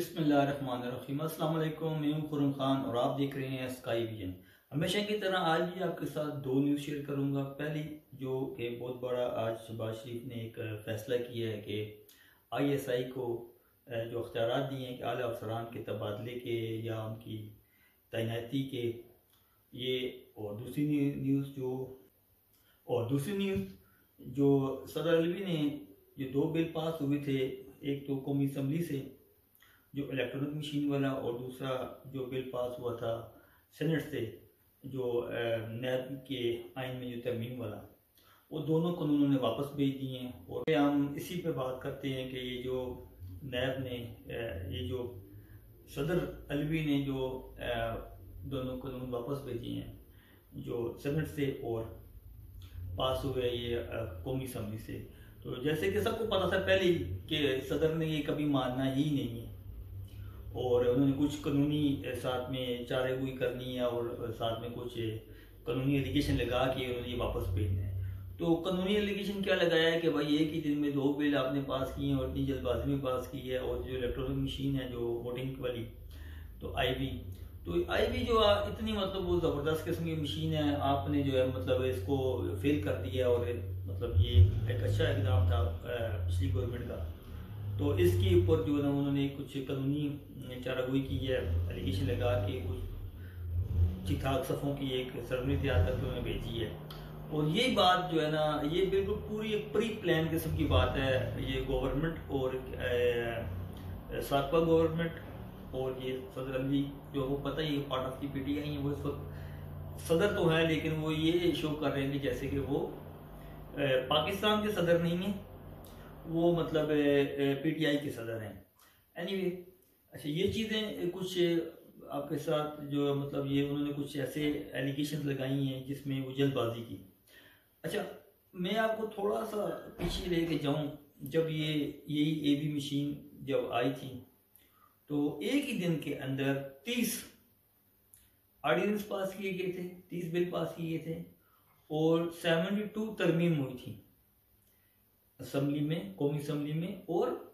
बिस्मिल्लाहिर्रहमानिर्रहीम। अस्सलाम वालेकुम। मैं हूं खुरम खान और आप देख रहे हैं स्काई विजन। हमेशा की तरह आज भी आपके साथ दो न्यूज़ शेयर करूंगा। पहली जो कि बहुत बड़ा, आज शहबाज शरीफ ने एक फैसला किया है कि ISI को जो अख्तियारात दिए हैं कि आला अफसरान के तबादले के या उनकी तैनाती के, ये और दूसरी न्यूज़ जो सदर अलवी ने जो दो बिल पास हुए थे, एक तो कौमी असम्बली से जो इलेक्ट्रॉनिक मशीन वाला और दूसरा जो बिल पास हुआ था सेनेट से जो नैब के आइन में जो तरमीम वाला, वो दोनों कानून ने वापस भेज दिए हैं। और हम इसी पे बात करते हैं कि ये जो नैब ने ये जो सदर अलवी ने जो दोनों कानून वापस भेजे हैं जो सेनेट से और पास हुए ये कौमी असम्बली से, तो जैसे कि सबको पता था पहले ही कि सदर ने ये कभी मानना ही नहीं है और उन्होंने कुछ कानूनी साथ में चारागोई करनी है और साथ में कुछ कानूनी एलिगेशन लगा के उन्होंने ये वापस भेजना है। तो कानूनी एलिगेशन क्या लगाया है कि भाई एक ही दिन में दो बिल आपने पास किए हैं और इतनी जल्दबाजी में पास की है। और जो इलेक्ट्रॉनिक मशीन है जो वोटिंग वाली, तो आई जो इतनी मतलब वो ज़बरदस्त किस्म की मशीन है, आपने जो है मतलब इसको फेल कर दिया। और मतलब ये एक अच्छा इकदाम था पिछली गवर्नमेंट का। तो इसके ऊपर जो है ना उन्होंने कुछ कानूनी चारागोई की है, एलिगेशन लगा के कुछ ठीक ठाक सफ़ों की एक सरमनी तैयार करके उन्होंने भेजी है। और ये बात जो है ना, ये बिल्कुल पूरी एक प्री प्लान किस्म की बात है। ये गवर्नमेंट और साकपा गवर्नमेंट और ये सदर अलवी जो वो पता ही पार्ट ऑफ की PTI है, वो इस वक्त सदर तो है लेकिन वो ये शो कर रहे हैं कि जैसे कि वो पाकिस्तान के सदर नहीं है, वो मतलब PTI के सदर हैं। एनीवे, अच्छा ये चीज़ें कुछ आपके साथ जो मतलब ये उन्होंने कुछ ऐसे एलिगेशन लगाई हैं जिसमें वो जल्दबाजी की। अच्छा, मैं आपको थोड़ा सा पीछे लेके जाऊं। जब यही AB मशीन जब आई थी तो एक ही दिन के अंदर 30 ऑर्डिनेंस पास किए गए थे, 30 बिल पास किए थे और 72 तरमीम हुई थी असम्बली में, कौमी असम्बली में। और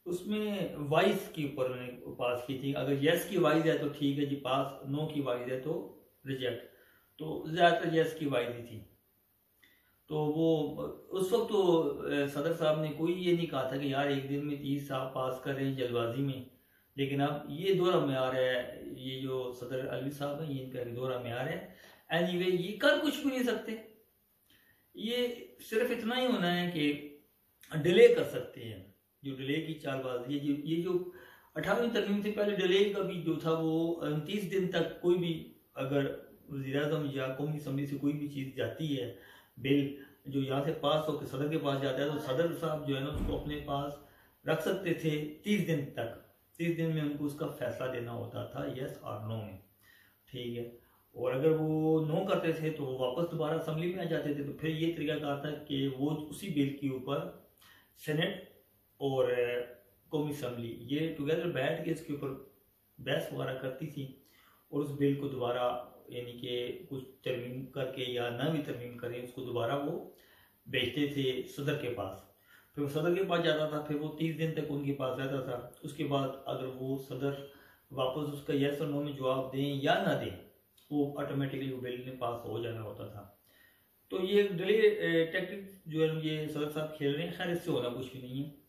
उसमें वाइस के ऊपर उन्होंने पास की थी। अगर यस की वाइस है तो ठीक है जी पास, नो की वाइस है तो रिजेक्ट। तो ज़्यादातर यस की वाइस ही थी। तो वो उस वक्त तो सदर साहब ने कोई ये नहीं कहा था कि यार एक दिन में 30 साहब पास कर रहे हैं जल्दबाजी में। लेकिन अब ये दौरा में आ रहा है, ये जो सदर अलवी साहब है ये इनका दौरा में आ रहा है। एनीवे, ये कर कुछ भी नहीं सकते। ये सिर्फ इतना ही होना है कि डिले कर सकते हैं। जो डिले की चालबाजी है, ये जो 18वीं तरमीम से पहले डिले का भी जो था वो 29 दिन तक कोई भी अगर वज़ीर-ए-आज़म या कौमी असम्बली से कोई भी चीज़ जाती है, बिल जो यहाँ से पास होकर सदर के पास जाता है, तो सदर साहब जो है ना उसको अपने पास रख सकते थे 30 दिन तक। 30 दिन में उनको उसका फैसला देना होता था यस और नो में, ठीक है। और अगर वो नो करते थे तो वो वापस दोबारा असम्बली में आ जाते थे। तो फिर ये तरीका कहा था कि वो उसी बिल के ऊपर सेनेट और कौमी असम्बली ये टुगेदर बैठ के इसके ऊपर बहस वगैरह करती थी और उस बिल को दोबारा यानी कि कुछ तरमीम करके या ना भी तरमीम करें उसको दोबारा वो भेजते थे सदर के पास। फिर वो सदर के पास जाता था, फिर वो 30 दिन तक उनके पास रहता था। उसके बाद अगर वो सदर वापस उसका यस और नो में जवाब दें या ना दें, वो ऑटोमेटिकली वो बिल में पास हो जाना होता था। तो ये डिले टैक्टिक जो है ये सदर साहब खेल रहे हैं, खैर इससे होना कुछ भी नहीं है।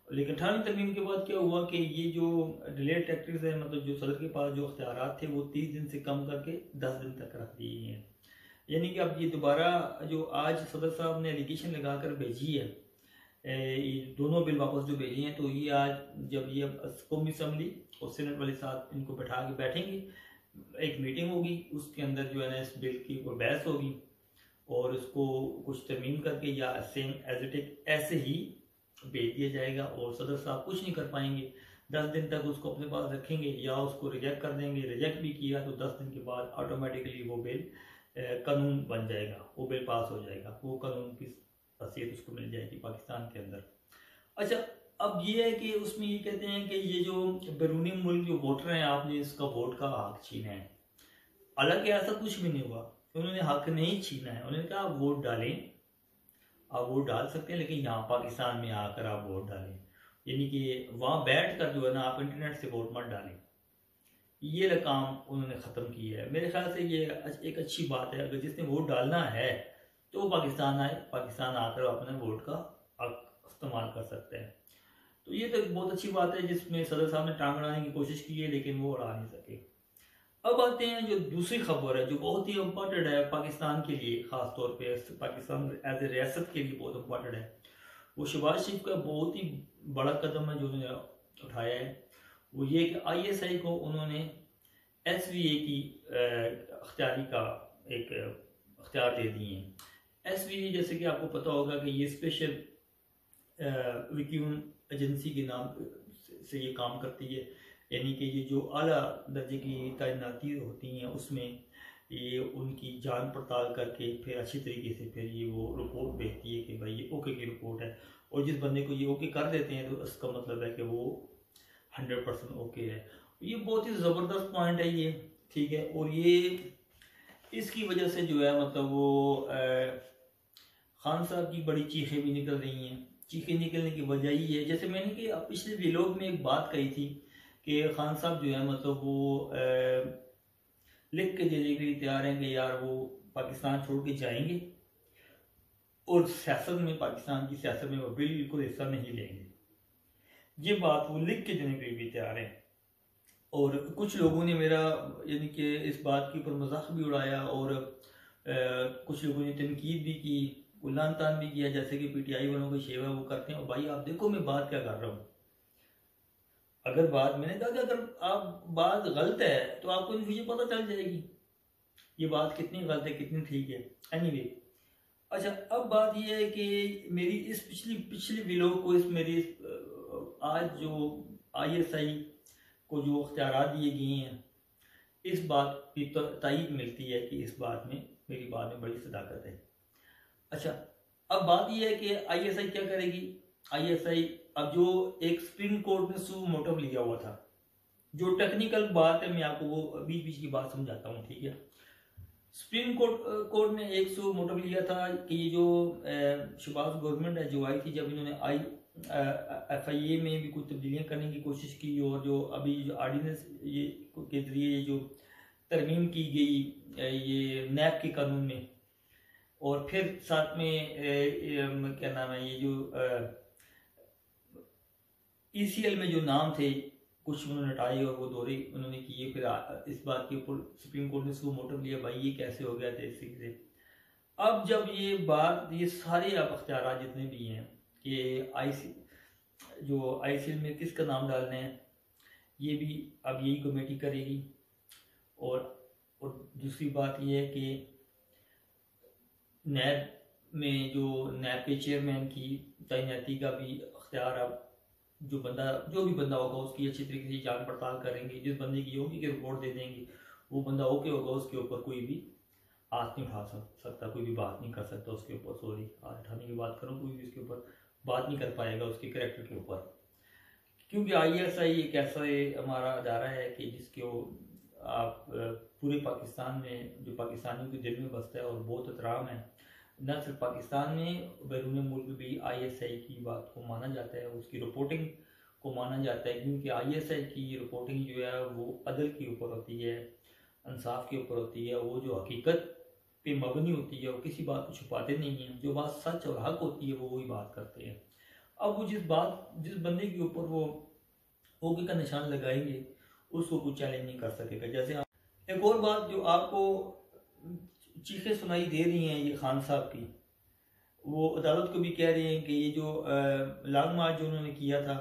लेकिन 18वीं तरमीम के बाद क्या हुआ कि ये जो डिले टैक्टिक्स है, मतलब जो सदर के पास जो अख्तियारात थे वो 30 दिन से कम करके 10 दिन तक रख दिए हैं। यानी कि अब ये दोबारा जो आज सदर साहब ने एलिगेशन लगाकर भेजी है, ये दोनों बिल वापस जो भेजे हैं, तो ये आज जब ये कौमी असम्बली और सेनेट वाले साथ इनको बैठा के बैठेंगे, एक मीटिंग होगी, उसके अंदर जो है ना इस बिल की ऊपर बहस होगी और उसको कुछ तरमीम करके या सेम एज इट इज ऐसे ही भेज दिया जाएगा। और सदर साहब कुछ नहीं कर पाएंगे, 10 दिन तक उसको अपने पास रखेंगे या उसको रिजेक्ट कर देंगे। रिजेक्ट भी किया तो 10 दिन के बाद ऑटोमेटिकली वो बिल कानून बन जाएगा, वो बिल पास हो जाएगा, वो कानून की हैसियत उसको मिल जाएगी पाकिस्तान के अंदर। अच्छा, अब ये है कि उसमें ये कहते हैं कि ये जो बैरूनी मुल्क जो वोटर हैं, आपने इसका वोट का हक छीना है। हालांकि ऐसा कुछ भी नहीं हुआ, उन्होंने हक नहीं छीना है। उन्होंने कहा आप वोट डालें, आप वोट डाल सकते हैं लेकिन यहाँ पाकिस्तान में आकर आप वोट डालें। यानी कि वहाँ बैठ कर जो है ना आप इंटरनेट से वोट मत डालें। ये काम उन्होंने ख़त्म किया है। मेरे ख्याल से ये एक अच्छी बात है। अगर जिसने वोट डालना है तो वो पाकिस्तान आए, पाकिस्तान आकर अपने वोट का इस्तेमाल कर सकते हैं। तो ये तो एक बहुत अच्छी बात है जिसमें सदर साहब ने टांग अड़ाने की कोशिश की है, लेकिन वो अड़ा नहीं सके। अब आते हैं जो दूसरी खबर है जो बहुत ही इम्पोर्टेंट है पाकिस्तान के लिए, ख़ास तौर पे पाकिस्तान एज ए रियासत के लिए बहुत इम्पोर्टेंट है। वो शहबाज शरीफ का बहुत ही बड़ा कदम है जो उन्होंने उठाया है। वो ये कि ISI को उन्होंने SVA की अख्तियारी का एक अख्तियार दे दिए हैं। SVA जैसे कि आपको पता होगा कि ये स्पेशल वैक्यूम एजेंसी के नाम से ये काम करती है। यानी कि ये जो आला दर्जे की तैनाती होती हैं उसमें ये उनकी जान पड़ताल करके फिर अच्छी तरीके से फिर ये वो रिपोर्ट भेजती है कि भाई ये ओके की रिपोर्ट है। और जिस बंदे को ये ओके कर देते हैं तो इसका मतलब है कि वो 100% ओके है। ये बहुत ही ज़बरदस्त पॉइंट है ये, ठीक है। और ये इसकी वजह से जो है मतलब वो खान साहब की बड़ी चीखें भी निकल रही हैं। चीखें निकलने की वजह ही है, जैसे मैंने कि पिछले व्लॉग में एक बात कही थी कि खान साहब जो है मतलब वो लिख के देने के लिए तैयार हैं कि यार वो पाकिस्तान छोड़ के जाएंगे और सियासत में, पाकिस्तान की सियासत में वो बिल्कुल हिस्सा नहीं लेंगे। ये बात वो लिख के देने के लिए भी तैयार हैं। और कुछ लोगों ने मेरा यानी कि इस बात के ऊपर मजाक भी उड़ाया और कुछ लोगों ने तनकीद भी की, गुलान तान भी किया, जैसे कि PTI वालों के शेवा वो करते हैं। और भाई आप देखो मैं बात क्या कर रहा हूँ। अगर बात, मैंने कहा कि अगर आप बात गलत है तो आपको इन फ्यूचर पता चल जाएगी ये बात कितनी गलत है कितनी ठीक है। एनीवे, अच्छा अब बात यह है कि मेरी इस पिछली व्लॉग को, इस मेरी आज जो ISI को जो अख्तियार दिए गए हैं, इस बात की तायीद मिलती है कि इस बात में मेरी बात में बड़ी सदाकत है। अच्छा अब बात यह है कि ISI क्या करेगी। ISI अब जो एक सुप्रीम कोर्ट ने सू मोटिव लिया हुआ था, जो टेक्निकल बात है मैं आपको वो बीच बीच की बात समझाता हूँ, ठीक है। सुप्रीम कोर्ट ने एक सू मोटिव लिया था कि ये जो शहबाज गवर्नमेंट है जो आई थी, जब इन्होंने FIA में भी कुछ तब्दीलियाँ करने की कोशिश की और जो अभी जो ऑर्डिनेंस ये के जरिए जो तरमीम की गई ये NAP के कानून में, और फिर साथ में क्या नाम है ये जो ECL में जो नाम थे कुछ उन्होंने हटाए और वो दौरे उन्होंने किए। फिर इस बात के ऊपर सुप्रीम कोर्ट ने इसको मोटिव लिया, भाई ये कैसे हो गया था इसी से। अब जब ये बात, ये सारे अब अख्तियार जितने भी हैं कि ICL में किसका नाम डालना है, ये भी अब यही कमेटी करेगी। और दूसरी बात ये है कि NAB में जो NAB के चेयरमैन की तैनाती का भी अख्तियार अब जो भी बंदा होगा उसकी अच्छी तरीके से जांच पड़ताल करेंगे। जिस बंदे की होगी कि रिपोर्ट दे देंगे, वो बंदा ओके होगा, उसके ऊपर कोई भी हाथ नहीं उठा सकता, कोई भी बात नहीं कर सकता उसके ऊपर। सॉरी, हाथ उठाने की बात करूँ, कोई भी उसके ऊपर बात नहीं कर पाएगा उसके करैक्टर के ऊपर, क्योंकि ISI एक ऐसा हमारा अदारा है कि जिसके आप पूरे पाकिस्तान में, जो पाकिस्तानियों के दिल में बसता है और बहुत एहतराम है, न सिर्फ पाकिस्तान में बैरून मुल्क भी ISI की बात को माना जाता है, उसकी रिपोर्टिंग को माना जाता है। क्योंकि ISI की रिपोर्टिंग जो है वो अदल के ऊपर होती है, इंसाफ के ऊपर होती है, वो जो हकीकत पे मबनी होती है, वो किसी बात को छुपाते नहीं हैं, जो बात सच और हक होती है वो वही बात करते हैं। अब वो जिस बंदे के ऊपर वो ओके का निशान लगाएंगे उसको कुछ चैलेंज नहीं कर सकेगा। जैसे एक और बात जो आपको चीखें सुनाई दे रही हैं ये खान साहब की, वो अदालत को भी कह रहे हैं कि ये जो लॉन्ग मार्च जो उन्होंने किया था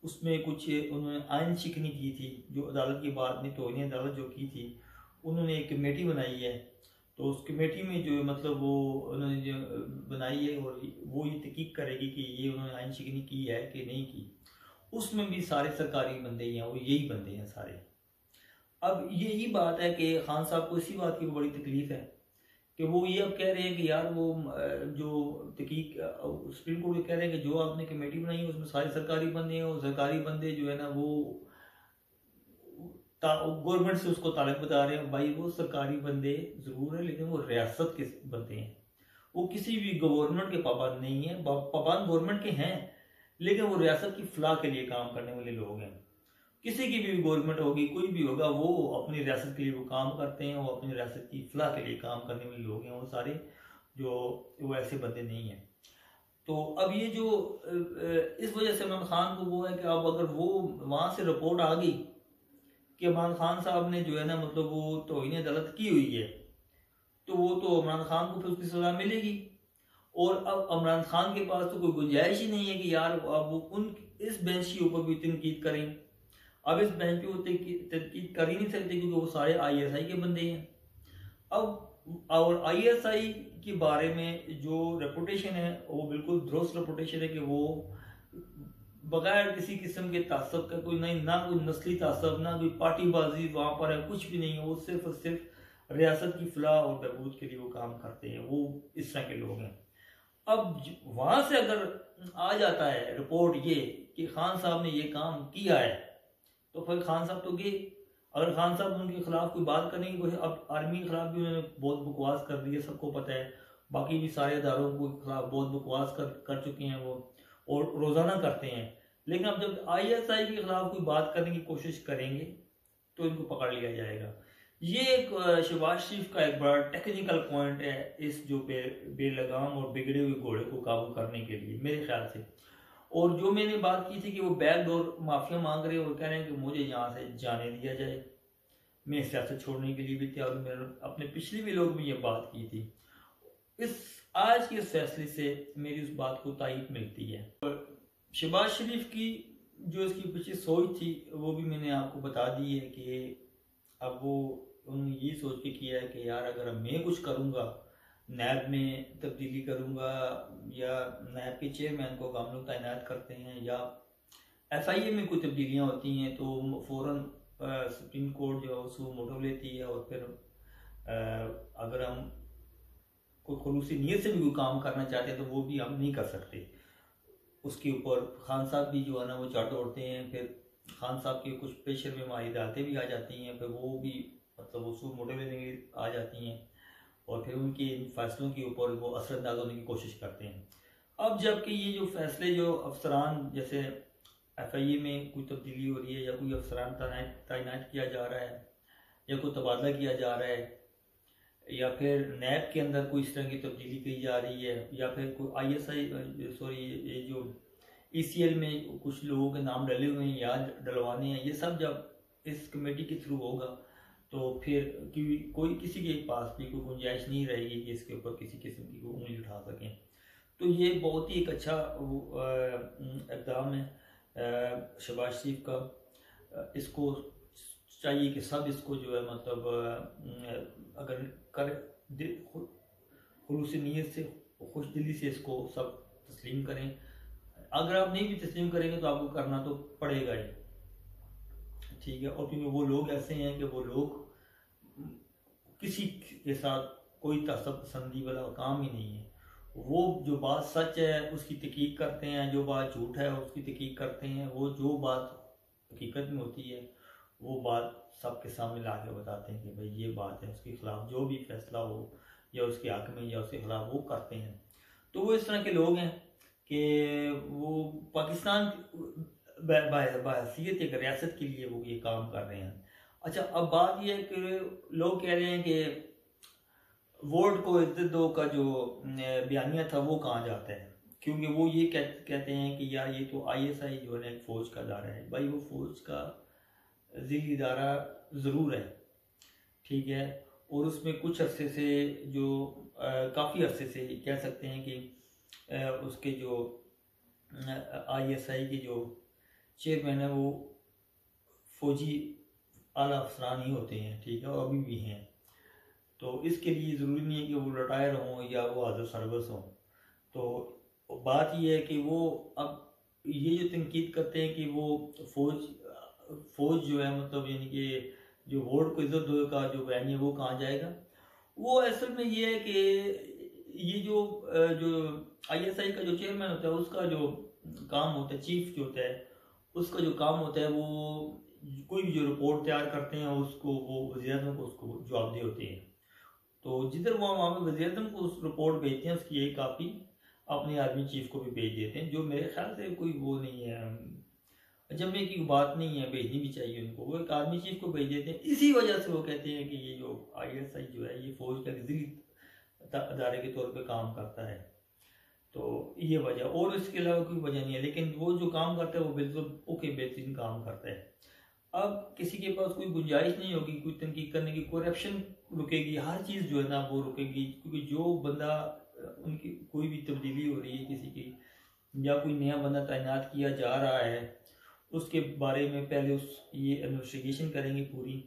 उसमें कुछ उन्होंने आइन शिकनी की थी, जो अदालत की बात नहीं, तौहीन अदालत जो की थी, उन्होंने एक कमेटी बनाई है। तो उस कमेटी में जो मतलब वो उन्होंने जो बनाई है और वो ये तहकीक करेगी कि ये उन्होंने आइन शिकनी की है कि नहीं की। उसमें भी सारे सरकारी बंदे ही हैं, वो यही बंदे हैं सारे। अब यही बात है कि खान साहब को इसी बात की बड़ी तकलीफ है कि वो ये अब कह रहे हैं कि यार वो जो तहकीक सुप्रीम कोर्ट कह रहे हैं कि जो आपने कमेटी बनाई है उसमें सारे सरकारी बंदे हैं, और सरकारी बंदे जो है ना वो गवर्नमेंट से उसको ताल्लुक बता रहे हैं। भाई वो सरकारी बंदे जरूर है लेकिन वो रियासत के बंदे हैं, वो किसी भी गवर्नमेंट के पाबंद नहीं है। पाबंद गवर्नमेंट के हैं लेकिन वो रियासत की फलाह के लिए काम करने वाले लोग हैं। किसी की भी गवर्नमेंट होगी, कोई भी होगा, वो अपनी रियासत के लिए वो काम करते हैं, वो अपनी रियासत की फलाह के लिए काम करने वाले लोग हैं। वो सारे जो वो ऐसे बंदे नहीं हैं। तो अब ये जो इस वजह से इमरान खान को वो है कि अब अगर वो वहाँ से रिपोर्ट आ गई कि इमरान खान साहब ने जो है ना मतलब वो तौहीन अदालत की हुई है, तो वो तो इमरान खान को फिर उसकी सज़ा मिलेगी। और अब इमरान खान के पास तो कोई गुंजाइश ही नहीं है कि यार अब वो उन इस बेंच के ऊपर भी तनकीद करें। अब इस बेंच पे वो तनकीद कर ही नहीं सकते क्योंकि वो सारे ISI के बंदे हैं। अब और ISI के बारे में जो रेपुटेशन है वो बिल्कुल दुरुस्त रेपुटेशन है कि वो बगैर किसी किस्म के तासब का, कोई नहीं, ना कोई नस्ली तासब, ना कोई पार्टीबाजी वहाँ पर है, कुछ भी नहीं है। वो सिर्फ और सिर्फ रियासत की फलाह और बहबूद के लिए वो काम करते हैं। वो इस तरह के लोग हैं। अब वहाँ से अगर आ जाता है रिपोर्ट ये कि खान साहब ने ये काम किया है, तो फिर खान साहब तो गए। अगर खान साहब उनके खिलाफ कोई बात करने की कोशिश, अब आर्मी के खिलाफ भी उन्होंने बहुत बकवास कर दी है, सबको पता है। बाकी भी सारे इदारों के खिलाफ बहुत बकवास कर चुके हैं वो, और रोज़ाना करते हैं। लेकिन अब जब ISI के खिलाफ कोई बात करने की कोशिश करेंगे तो इनको पकड़ लिया जाएगा। ये एक शहबाज शरीफ का एक बड़ा टेक्निकल पॉइंट है इस जो बेलगाम और बिगड़े हुए घोड़े को काबू करने के लिए, मेरे ख्याल से। और जो मैंने बात की थी कि वो बैकडोर माफिया मांग रहे हैं और कह रहे हैं कि मुझे यहाँ से जाने दिया जाए, मैं सियासत छोड़ने के लिए भी तैयार हूँ। मैंने अपने पिछले भी लोग में ये बात की थी। इस आज के फैसले से मेरी उस बात को तायीद मिलती है। शहबाज शरीफ की जो इसकी पीछे सोच थी वो भी मैंने आपको बता दी है कि अब वो उन्होंने ये सोच के किया है कि यार अगर मैं कुछ करूँगा, नैब में तब्दीली करूँगा या नैब के चेयरमैन को हम लोग तैनात करते हैं या FIA में कोई तब्दीलियाँ होती हैं तो फ़ौरन सुप्रीम कोर्ट जो है उसको मोटो लेती है। और फिर अगर हम कोई खलूसी नीयत से भी कोई काम करना चाहते हैं तो वो भी हम नहीं कर सकते। उसके ऊपर खान साहब भी जो है ना वो चढ़ दौड़ते हैं। फिर खान साहब के कुछ प्रेशर में हमारी दातें भी आ जाती हैं, फिर वो भी मतलब उसूल मोटे लेने आ जाती हैं और फिर उनके इन फैसलों के ऊपर वो असरअंदाज होने की कोशिश करते हैं। अब जबकि ये जो फैसले जो अफसरान जैसे FIA में कोई तब्दीली हो रही है या कोई अफसरान तैनात किया जा रहा है या कोई तबादला किया जा रहा है या फिर नैब के अंदर कोई इस तरह की तब्दीली की जा रही है या फिर कोई ये जो ECL में कुछ लोगों के नाम डले हुए हैं या डलवाने हैं, ये सब जब इस कमेटी के थ्रू होगा तो फिर कोई किसी के पास भी कोई गुंजाइश नहीं रहेगी कि इसके ऊपर किसी किस्म की कोई उंगली उठा सकें। तो ये बहुत ही एक अच्छा इक़दाम है शहबाज शरीफ का। इसको चाहिए कि सब इसको जो है मतलब अगर कर खुलूसी नीयत से, खुश दिली से इसको सब तस्लीम करें। अगर आप नहीं भी तस्लीम करेंगे तो आपको करना तो पड़ेगा ही, ठीक है। और क्योंकि वो लोग ऐसे हैं कि वो लोग किसी के साथ कोई तासब पसंदी वाला काम ही नहीं है। वो जो बात सच है उसकी तहकीक करते हैं, जो बात झूठ है उसकी तहकीक करते हैं। वो जो बात हकीकत में होती है वो बात सबके सामने ला के बताते हैं कि भाई ये बात है, उसके खिलाफ जो भी फैसला हो या उसके हक में या उसके खिलाफ वो करते हैं। तो वो इस तरह के लोग हैं कि वो पाकिस्तान बहैसियत एक रियासत के लिए वो ये काम कर रहे हैं। अच्छा, अब बात यह है कि लोग कह रहे हैं कि वोट को इज्जत दो का जो बयानिया था वो कहाँ जाता है, क्योंकि वो ये कहते हैं कि यार ये तो ISI जो है फौज का इदारा है। भाई वो फौज का ज़िली इदारा ज़रूर है, ठीक है, और उसमें कुछ अरसे से जो काफ़ी अरसे से कह सकते हैं कि उसके जो ISI के जो चेयरमैन है वो फौजी आला अफसरान ही होते हैं, ठीक है, और अभी भी हैं। तो इसके लिए ज़रूरी नहीं है कि वो रिटायर हों या वो हाज़िर सर्विस हों। तो बात ये है कि वो अब ये जो तनकीद करते हैं कि वो फौज जो है मतलब यानी कि जो वोट को इज्जत दो का जो बयान है वो कहाँ जाएगा। वो असल में ये है कि ये जो ISI का जो चेयरमैन होता है उसका जो काम होता है, चीफ जो होता है उसका जो काम होता है वो कोई भी जो रिपोर्ट तैयार करते हैं उसको वो वज़ीर-ए-आज़म को उसको जवाबदेह होते हैं। तो जिधर वो वहाँ पे वज़ीर-ए-आज़म को उस रिपोर्ट भेजते हैं उसकी एक कापी अपने आर्मी चीफ को भी भेज देते हैं, जो मेरे ख्याल से कोई वो नहीं है, अचंभे की बात नहीं है, भेजनी भी चाहिए उनको। वो एक आर्मी चीफ को भेज देते हैं, इसी वजह से वो कहते हैं कि ये जो ISI जो है ये फौज का अदारे के तौर पे काम करता है। तो ये वजह, और इसके अलावा कोई वजह नहीं है, लेकिन वो जो काम करता है वो बिल्कुल ओके बेहतरीन काम करता है। अब किसी के पास कोई गुंजाइश नहीं होगी कोई तनकीद करने की, करप्शन रुकेगी, हर चीज़ जो है ना वो रुकेगी, क्योंकि जो बंदा उनकी कोई भी तब्दीली हो रही है किसी की, या कोई नया बंदा तैनात किया जा रहा है, उसके बारे में पहले ये इन्वेस्टिगेशन करेंगे पूरी,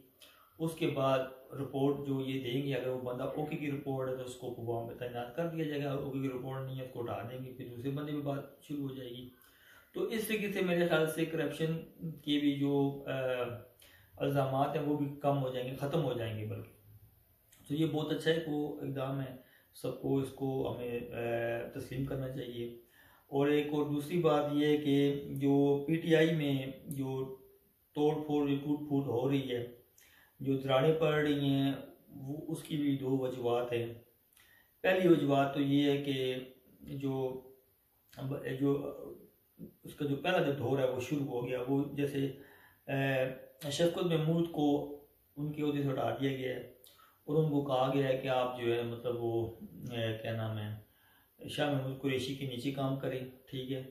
उसके बाद रिपोर्ट जो ये देंगे, अगर वो बंदा ओके की रिपोर्ट है तो उसको वहाँ पे तैनात कर दिया जाएगा, ओके की रिपोर्ट नहीं है उसको उठा देंगे, फिर दूसरे बंदे पे बात शुरू हो जाएगी। तो इस तरीके से मेरे ख्याल से करप्शन के भी जो इल्ज़ामात हैं वो भी कम हो जाएंगे, ख़त्म हो जाएंगे बल्कि। तो ये बहुत अच्छा एक वो इक़दाम है, सबको इसको हमें तस्लीम करना चाहिए। और एक और दूसरी बात ये है कि जो PTI में जो तोड़ फोड़ जो टूट फूट हो रही है, जो दरारें पड़ रही हैं, वो उसकी भी दो वजूहत हैं। पहली वजूहत तो ये है कि जो जो उसका जो पहला जो दौर है वो शुरू हो गया, वो जैसे शफकत महमूद को उनके ओहदे से हटा दिया गया है और उनको कहा गया है कि आप जो है मतलब वो क्या नाम है शाह महमूद कुरैशी के नीचे काम करें, ठीक है।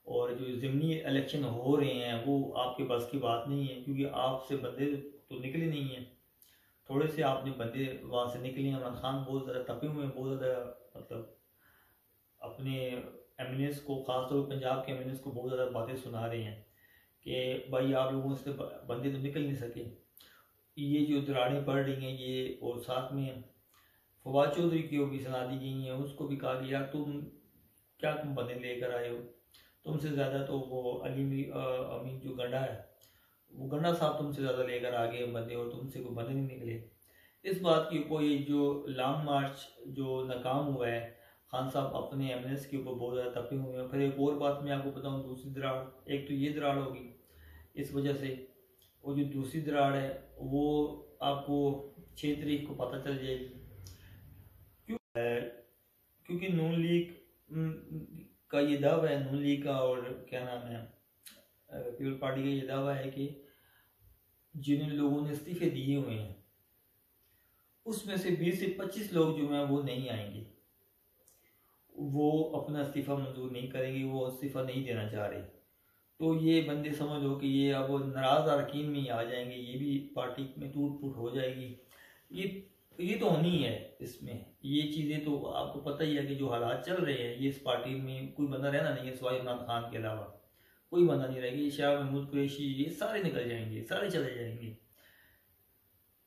और जो ज़मीनी इलेक्शन हो रहे हैं वो आपके बस की बात नहीं है, क्योंकि आपसे बंदे तो निकले नहीं हैं, थोड़े से आपने बंदे वहाँ से निकले हैं। इमरान खान बहुत ज़्यादा तपे हुए हैं, बहुत ज़्यादा मतलब अपने MNAs को, ख़ासतौर पर पंजाब के MNAs को बहुत ज़्यादा बातें सुना रहे हैं कि भाई आप लोगों से बंदे तो निकल नहीं सके, ये जो दरारें पड़ रही हैं ये। और साथ में फवाद चौधरी की भी सुना दी गई हैं, उसको भी कहा कि यार तुम बंदे लेकर आए हो, तुमसे ज़्यादा तो वो अमीन जो गंडा है, वो गंडा साहब तुमसे ज़्यादा लेकर आ गए बंदे, और तुमसे कोई बंदे नहीं निकले। इस बात के ऊपर ये जो लॉन्ग मार्च जो नाकाम हुआ है, खान साहब अपने MNAs के ऊपर बहुत ज़्यादा तपे हुए हैं। फिर एक और बात मैं आपको बताऊँ, दूसरी दरार, एक तो ये दरार होगी इस वजह से, और जो दूसरी दरार है वो आपको 6 तारीख को पता चल जाएगी, क्योंकि नून लीग का ये दावा है, नून लीग का और क्या नाम है पीपल पार्टी का ये दावा है कि जिन लोगों ने इस्तीफे दिए हुए हैं उसमें से 20 से 25 लोग जो हैं वो नहीं आएंगे, वो अपना इस्तीफ़ा मंजूर नहीं करेंगे, वो इस्तीफ़ा नहीं देना चाह रहे। तो ये बंदे समझ लो कि ये अब नाराज़ अरकान में ही आ जाएंगे, ये भी पार्टी में टूट फूट हो जाएगी। ये तो होनी है, इसमें ये चीज़ें तो आपको पता ही है कि जो हालात चल रहे हैं, ये इस पार्टी में कोई बंदा रहना नहीं है सिवाय इमरान खान के अलावा, कोई बंदा नहीं रहेगा। शाह महमूद कुरैशी ये सारे निकल जाएंगे, सारे चले जाएंगे।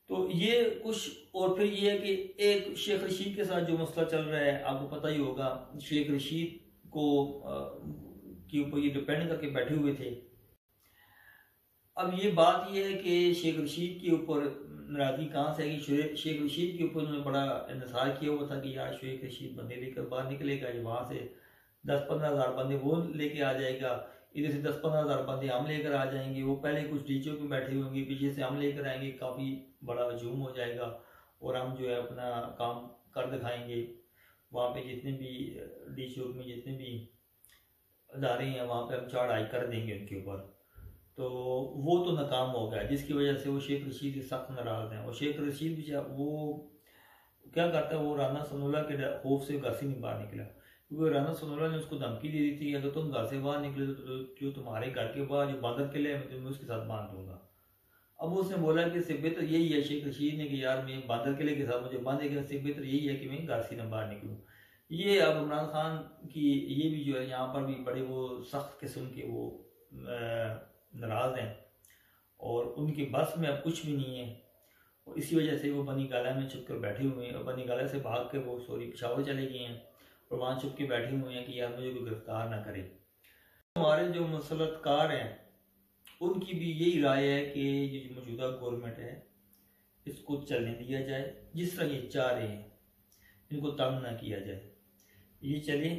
तो ये कुछ, और फिर ये है कि एक शेख रशीद के साथ जो मसला चल रहा है, आपको पता ही होगा, शेख रशीद को के ऊपर ये डिपेंड करके बैठे हुए थे। अब ये बात ये है कि शेख रशीद के ऊपर नाराजगी कहाँ से है कि शेख रशीद के ऊपर उन्होंने बड़ा इंतजार किया हुआ था कि यार शेख रशीद बंदे लेकर बाहर निकलेगा, वहाँ से 10-15 हज़ार बंदे वो लेके आ जाएगा, इधर से 10-15 हज़ार बंदे हम लेकर आ जाएंगे, वो पहले कुछ डीचों पे बैठे होंगे, पीछे से हम लेकर आएंगे, काफ़ी बड़ा हजूम हो जाएगा और हम जो है अपना काम कर दिखाएंगे। वहाँ पे जितने भी डीचों में जितने भी अदारे हैं वहाँ पे हम चढ़ाई कर देंगे उनके ऊपर। तो वो तो नाकाम हो गया, जिसकी वजह से वो शेख रशीद से सख्त नाराज़ हैं। और शेख रशीद भी वो क्या करता है, वो राना सनोल्ला के खौफ से घर से नहीं बाहर निकला, क्योंकि राना सनोल्ला ने उसको धमकी दे दी थी अगर तुम घर से बाहर निकले तो जो तुम्हारे घर के बाहर जो बांदर किले है मैं तुम्हें उसके साथ बांध दूंगा। अब उसने बोला कि इससे बेहतर यही है, शेख रशीद ने, कि यार मैं बांदर किले के साथ मुझे बांधेगा, इससे बेहतर यही है कि मैं घर से न बाहर निकलूँ। ये अब इमरान खान की ये भी जो है यहाँ पर भी बड़े वो सख्त किस्म के वो नाराज़ हैं और उनके बस में अब कुछ भी नहीं है, और इसी वजह से वो बनी गाला में छुप कर बैठे हुए हैं। और बनी गाला से भाग के वो पेशावर चले गए हैं और वहाँ छुप के बैठे हुए हैं कि यार मुझे कोई गिरफ्तार ना करे। हमारे जो मसलतकार हैं उनकी भी यही राय है कि ये जो मौजूदा गवर्नमेंट है इसको चलने दिया जाए, जिस तरह ये चाह रहे हैं, इनको तंग ना किया जाए, ये चले।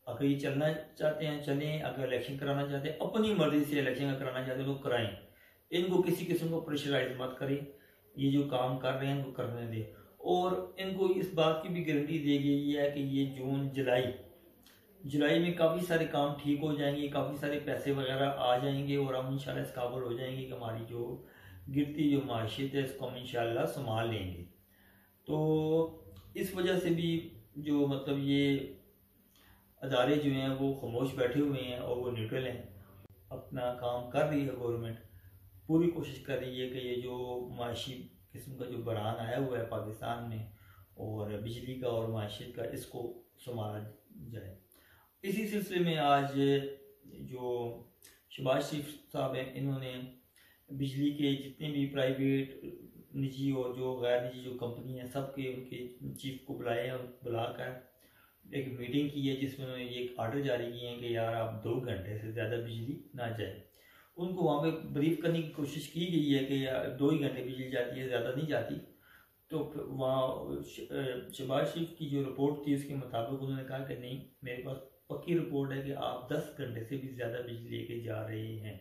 अगर ये चलना चाहते हैं चलें, अगर इलेक्शन कराना चाहते हैं अपनी मर्जी से इलेक्शन कराना चाहते हैं तो कराएं, इनको किसी किस्म को प्रेशराइज मत करें, ये जो काम कर रहे हैं इनको करने दें। और इनको इस बात की भी गारंटी दी गई है कि ये जून जुलाई जुलाई में काफ़ी सारे काम ठीक हो जाएंगे, काफ़ी सारे पैसे वगैरह आ जाएंगे और हम इंशाल्लाह इस काबिल हो जाएंगे कि हमारी जो गिरती जो माशियत है इसको हम इंशाल्लाह संभाल लेंगे। तो इस वजह से भी जो मतलब ये अदारे जो हैं वो खामोश बैठे हुए हैं और वो न्यूट्रल हैं, अपना काम कर रही है गवर्नमेंट, पूरी कोशिश कर रही है कि ये जो माशी किस्म का जो बहरान आया हुआ है पाकिस्तान में और बिजली का और माशियत का, इसको संभाला जाए। इसी सिलसिले में आज जो शहबाज शरीफ साहब हैं, इन्होंने बिजली के जितने भी प्राइवेट, निजी और जो गैर निजी जो कंपनी है, सबके उनके चीफ को बुलाए और बुलाकर एक मीटिंग की है जिसमें उन्होंने ये एक आर्डर जारी किए हैं कि यार आप 2 घंटे से ज़्यादा बिजली ना जाए। उनको वहाँ पे ब्रीफ करने की कोशिश की गई है कि यार 2 ही घंटे बिजली जाती है, ज़्यादा नहीं जाती। तो वहाँ शहबाज शरीफ की जो रिपोर्ट थी उसके मुताबिक उन्होंने कहा कि नहीं, मेरे पास पक्की रिपोर्ट है कि आप 10 घंटे से भी ज़्यादा बिजली लेके जा रहे हैं,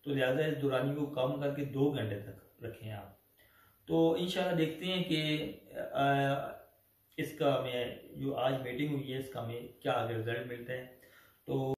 तो लिहाजा इस दुरानी को कम करके 2 घंटे तक रखें आप। तो इंशाल्लाह देखते हैं कि इसका हमें जो आज मीटिंग हुई है इसका हमें क्या आगे रिजल्ट मिलता है। तो